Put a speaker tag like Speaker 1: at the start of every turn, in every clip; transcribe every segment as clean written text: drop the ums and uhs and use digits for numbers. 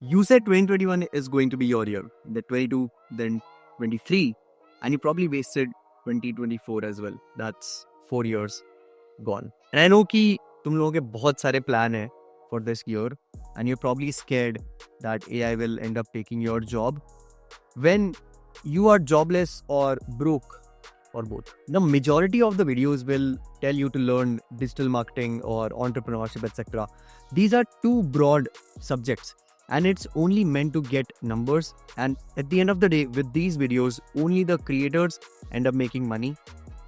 Speaker 1: You said 2021 is going to be your year, then 22, then 23, and you probably wasted 2024 as well. That's 4 years gone. And I know कि तुम लोगों के बहुत सारे plan हैं for this year, and you're probably scared that AI will end up taking your job. When you are jobless or broke, or both, the majority of the videos will tell you to learn digital marketing or entrepreneurship, etc. These are two broad subjects, and it's only meant to get numbers. And at the end of the day, with these videos, only the creators end up making money,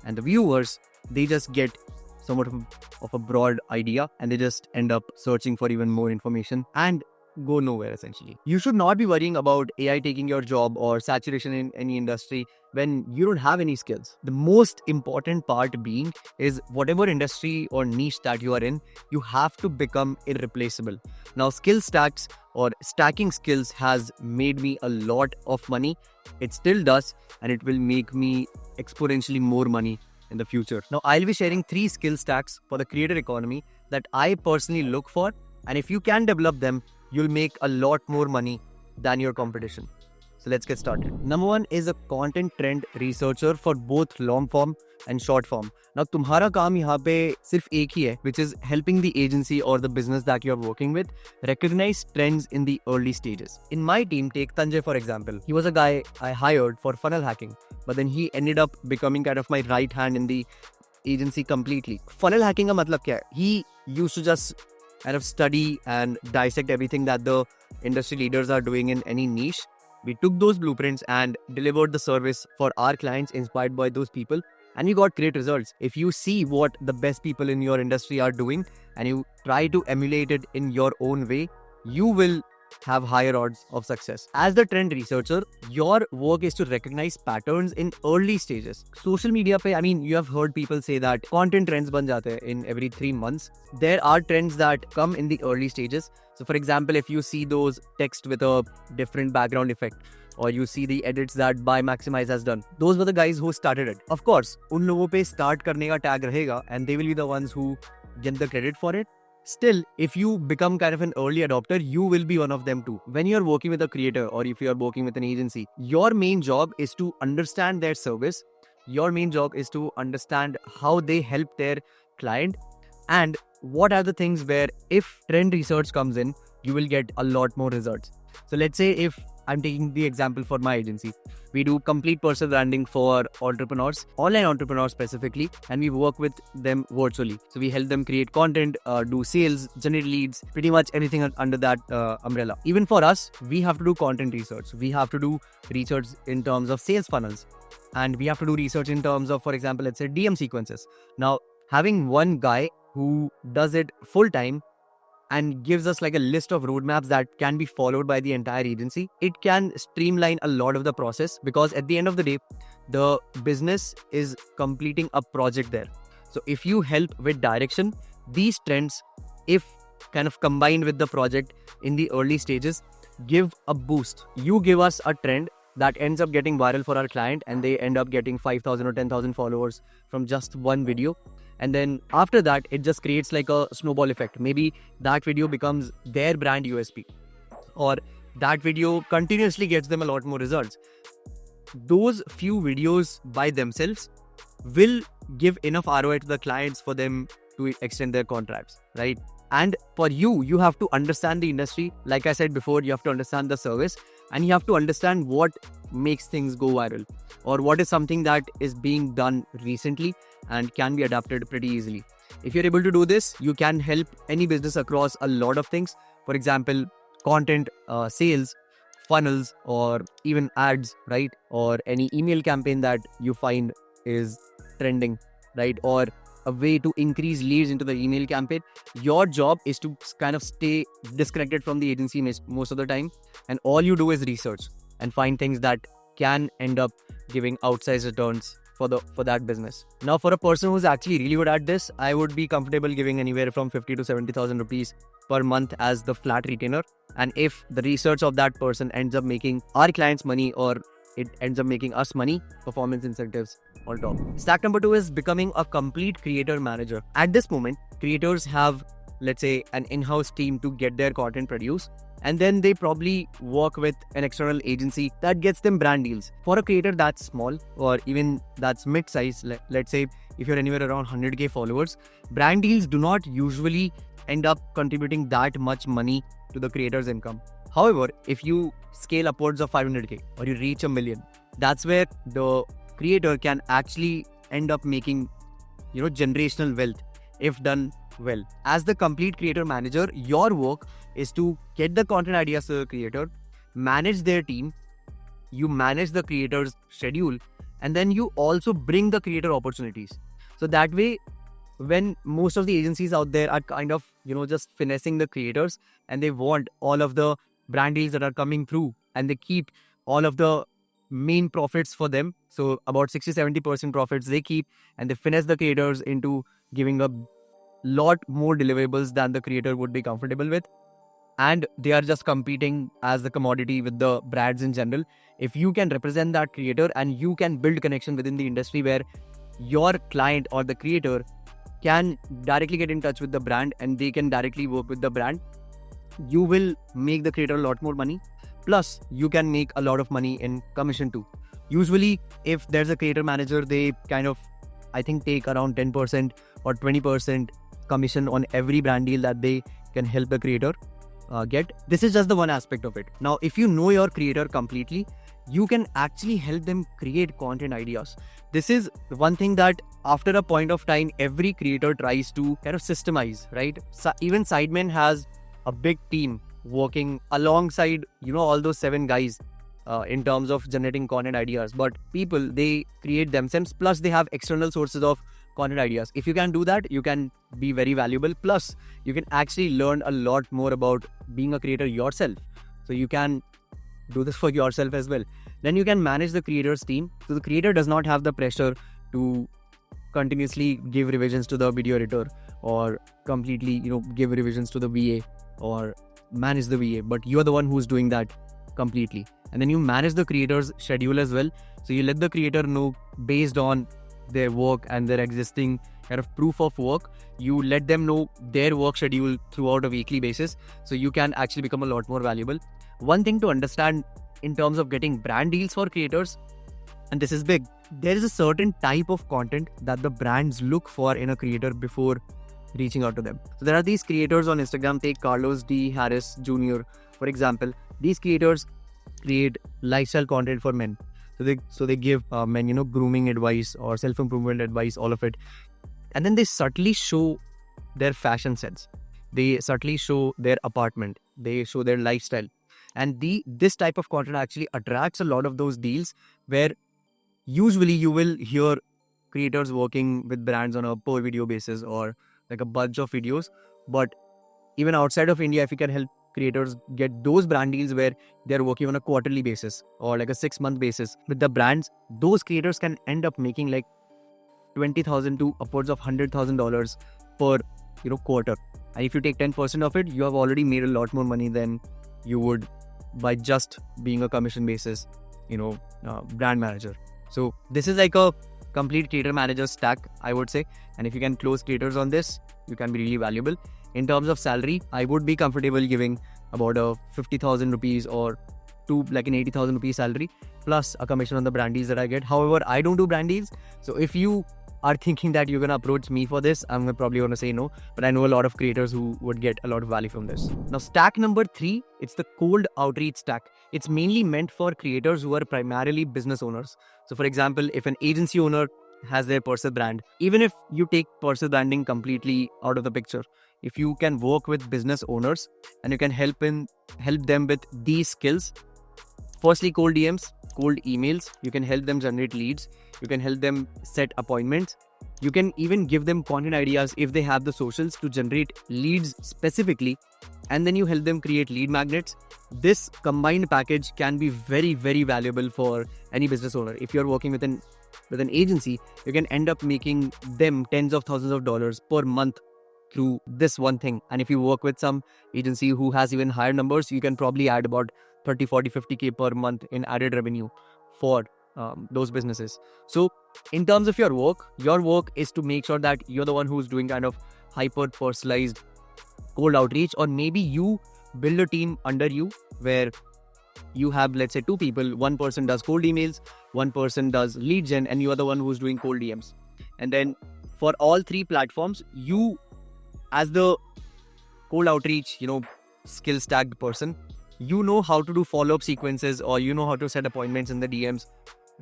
Speaker 1: and the viewers, they just get somewhat of a broad idea, and they just end up searching for even more information and go nowhere essentially. You should not be worrying about AI taking your job or saturation in any industry when you don't have any skills. The most important part being is whatever industry or niche that you are in, you have to become irreplaceable. Now, skill stacks or stacking skills has made me a lot of money. It still does, and it will make me exponentially more money in the future. Now, I'll be sharing 3 skill stacks for the creator economy that I personally look for, and if you can develop them, you'll make a lot more money than your competition. So let's get started. Number 1 is a content trend researcher for both long form and short form. Now, तुम्हारा काम यहाँ पे सिर्फ एक ही है, which is helping the agency or the business that you're working with recognize trends in the early stages. In my team, take Tanjay for example. He was a guy I hired for funnel hacking, but then he ended up becoming kind of my right hand in the agency completely. Funnel hacking का मतलब क्या है? He used to just kind of study and dissect everything that the industry leaders are doing in any niche. We took those blueprints and delivered the service for our clients inspired by those people, and we got great results. If you see what the best people in your industry are doing and you try to emulate it in your own way, you will have higher odds of success. As the trend researcher, your work is to recognize patterns in early stages. Social media pe, I mean, you have heard people say that content trends ban jate hain in every 3 months. There are trends that come in the early stages. So for example, if you see those text with a different background effect, or you see the edits that Buy Maximize has done, those were the guys who started it. Of course, उन लोगों पे start करने का tag रहेगा, and they will be the ones who get the credit for it. Still, if you become kind of an early adopter, you will be one of them too. When you're working with a creator or if you're working with an agency, your main job is to understand their service. Your main job is to understand how they help their client, and what are the things where if trend research comes in, you will get a lot more results. So let's say if I'm taking the example for my agency, we do complete personal branding for entrepreneurs, online entrepreneurs specifically, and we work with them virtually. So we help them create content, do sales, generate leads, pretty much anything under that umbrella. Even for us, we have to do content research. We have to do research in terms of sales funnels, and we have to do research in terms of, for example, let's say DM sequences. Now, having one guy who does it full time and gives us like a list of roadmaps that can be followed by the entire agency, it can streamline a lot of the process, because at the end of the day, the business is completing a project there. So if you help with direction, these trends, if kind of combined with the project in the early stages, give a boost. You give us a trend that ends up getting viral for our client, and they end up getting 5,000 or 10,000 followers from just one video. And then after that, it just creates like a snowball effect. Maybe that video becomes their brand USP, or that video continuously gets them a lot more results. Those few videos by themselves will give enough ROI to the clients for them to extend their contracts, right? And for you, you have to understand the industry. Like I said before, you have to understand the service, and you have to understand what makes things go viral, or what is something that is being done recently and can be adapted pretty easily. If you're able to do this, you can help any business across a lot of things. For example, content, sales, funnels, or even ads, right? Or any email campaign that you find is trending, right? Or a way to increase leads into the email campaign. Your job is to kind of stay disconnected from the agency most of the time, and all you do is research and find things that can end up giving outsized returns for that business. Now, for a person who's actually really good at this, I would be comfortable giving anywhere from 50 to 70,000 rupees per month as the flat retainer. And if the research of that person ends up making our clients money, or it ends up making us money, performance incentives on top. Stack number 2 is becoming a complete creator manager. At this moment, creators have, let's say, an in-house team to get their content produced, and then they probably work with an external agency that gets them brand deals. For a creator that's small or even that's mid-size, let's say if you're anywhere around 100k followers, brand deals do not usually end up contributing that much money to the creator's income. However, if you scale upwards of 500k or you reach 1 million, that's where the creator can actually end up making, generational wealth if done well. As the complete creator manager, your work is to get the content ideas to the creator, manage their team, you manage the creator's schedule, and then you also bring the creator opportunities. So that way, when most of the agencies out there are kind of, just finessing the creators and they want all of the brand deals that are coming through and they keep all of the main profits for them. So about 60-70% profits they keep, and they finesse the creators into giving a lot more deliverables than the creator would be comfortable with. And they are just competing as the commodity with the brands in general. If you can represent that creator and you can build connection within the industry where your client or the creator can directly get in touch with the brand and they can directly work with the brand, you will make the creator a lot more money. Plus, you can make a lot of money in commission too. Usually, if there's a creator manager, they kind of, I think, take around 10% or 20% commission on every brand deal that they can help the creator get. This is just the one aspect of it. Now, if you know your creator completely, you can actually help them create content ideas. This is one thing that after a point of time, every creator tries to kind of systemize, right? So even Sidemen has a big team working alongside, all those 7 guys in terms of generating content ideas. But people, they create themselves, plus they have external sources of content ideas. If you can do that, you can be very valuable. Plus, you can actually learn a lot more about being a creator yourself. So you can do this for yourself as well. Then you can manage the creator's team. So the creator does not have the pressure to continuously give revisions to the video editor or completely, give revisions to the VA or manage the VA, but you are the one who's doing that completely. And then you manage the creator's schedule as well. So you let the creator know based on their work and their existing kind of proof of work, you let them know their work schedule throughout a weekly basis. So you can actually become a lot more valuable. One thing to understand in terms of getting brand deals for creators, and this is big, there is a certain type of content that the brands look for in a creator before reaching out to them. So there are these creators on Instagram, take Carlos D. Harris Jr. for example. These creators create lifestyle content for men. So they give men, grooming advice or self-improvement advice, all of it. And then they subtly show their fashion sense. They subtly show their apartment. They show their lifestyle. And this type of content actually attracts a lot of those deals where usually you will hear creators working with brands on a per video basis or like a bunch of videos. But even outside of India, if you can help creators get those brand deals where they're working on a quarterly basis or like a 6-month basis with the brands, those creators can end up making like $20,000 to upwards of $100,000 per quarter. And if you take 10% of it, you have already made a lot more money than you would by just being a commission basis, brand manager. So this is like a complete creator manager stack, I would say. And if you can close creators on this, you can be really valuable. In terms of salary, I would be comfortable giving about a 50,000 rupees or to like an 80,000 rupees salary plus a commission on the brand deals that I get. However, I don't do brand deals. So if you are thinking that you're going to approach me for this, I'm probably going to say no. But I know a lot of creators who would get a lot of value from this. Now, stack number 3, it's the cold outreach stack. It's mainly meant for creators who are primarily business owners. So for example, if an agency owner has their personal brand, even if you take personal branding completely out of the picture, if you can work with business owners and you can help them with these skills, firstly, cold DMs, cold emails, you can help them generate leads, you can help them set appointments, you can even give them content ideas if they have the socials to generate leads specifically, and then you help them create lead magnets. This combined package can be very, very valuable for any business owner. If you're working with an agency, you can end up making them tens of thousands of dollars per month through this one thing. And if you work with some agency who has even higher numbers, you can probably add about 30, 40, 50K per month in added revenue for those businesses. So in terms of your work is to make sure that you're the one who's doing kind of hyper personalized cold outreach, or maybe you build a team under you where you have, let's say, two people. One person does cold emails, one person does lead gen, and you are the one who's doing cold DMs. And then for all three platforms, you as the cold outreach, skill stacked person, you know how to do follow-up sequences, or you know how to set appointments in the DMs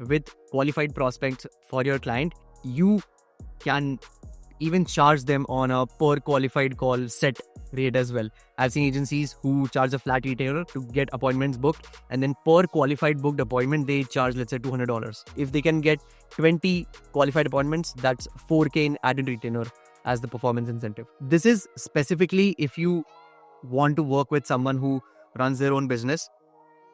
Speaker 1: with qualified prospects for your client. You can even charge them on a per qualified call set rate as well. I've seen agencies who charge a flat retainer to get appointments booked, and then per qualified booked appointment, they charge, let's say, $200. If they can get 20 qualified appointments, that's $4K in added retainer as the performance incentive. This is specifically if you want to work with someone who runs their own business.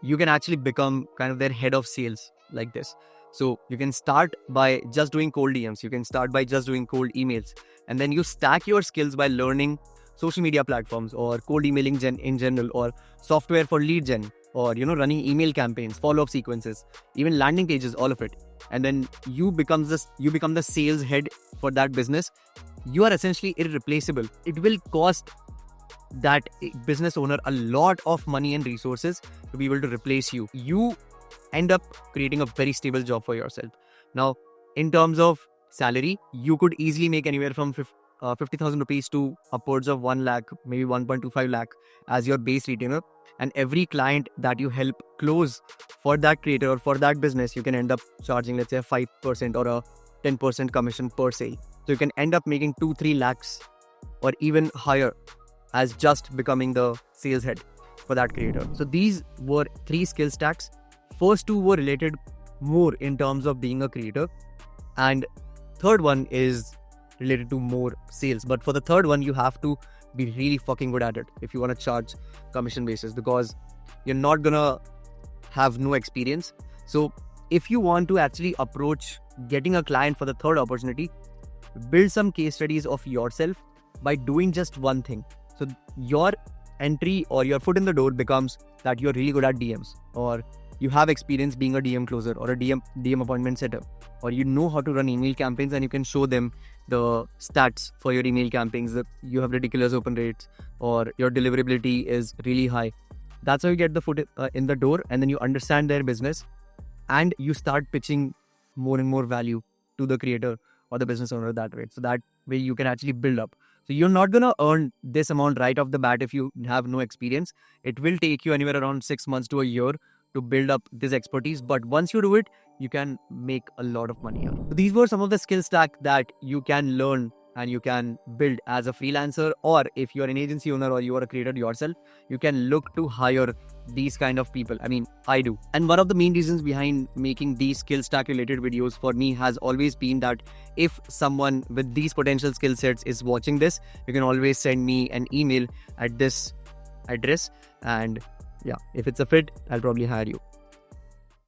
Speaker 1: You can actually become kind of their head of sales like this. So you can start by just doing cold DMs. You can start by just doing cold emails. And then you stack your skills by learning social media platforms, or cold emailing in general, or software for lead gen, or, running email campaigns, follow-up sequences, even landing pages, all of it. And then you become the sales head for that business. You are essentially irreplaceable. It will cost that business owner a lot of money and resources to be able to replace you. You end up creating a very stable job for yourself. Now, in terms of salary, you could easily make anywhere from 50,000 rupees to upwards of 1 lakh, maybe 1.25 lakh as your base retainer. And every client that you help close for that creator or for that business, you can end up charging, let's say, a 5% or a 10% commission per sale. So you can end up making 2-3 lakhs or even higher as just becoming the sales head for that creator. So these were 3 skill stacks. First 2 were related more in terms of being a creator, and third one is related to more sales. But for the third one, you have to be really fucking good at it if you want to charge commission basis, because you're not gonna have no experience. So if you want to actually approach getting a client for the third opportunity, build some case studies of yourself by doing just one thing. So your entry or your foot in the door becomes that you're really good at DMs, or you have experience being a DM closer or a DM appointment setter, or you know how to run email campaigns and you can show them the stats for your email campaigns, that you have ridiculous open rates or your deliverability is really high. That's how you get the foot in the door, and then you understand their business and you start pitching more and more value to the creator or the business owner that way. So that way you can actually build up. So you're not going to earn this amount right off the bat if you have no experience. It will take you anywhere around 6 months to a year to build up this expertise. But once you do it, you can make a lot of money. So these were some of the skill stack that you can learn and you can build as a freelancer, or if you're an agency owner or you are a creator yourself, you can look to hire these kind of people. I mean, I do. And one of the main reasons behind making these skill stack related videos for me has always been that if someone with these potential skill sets is watching this, you can always send me an email at this address, and yeah, if it's a fit, I'll probably hire you.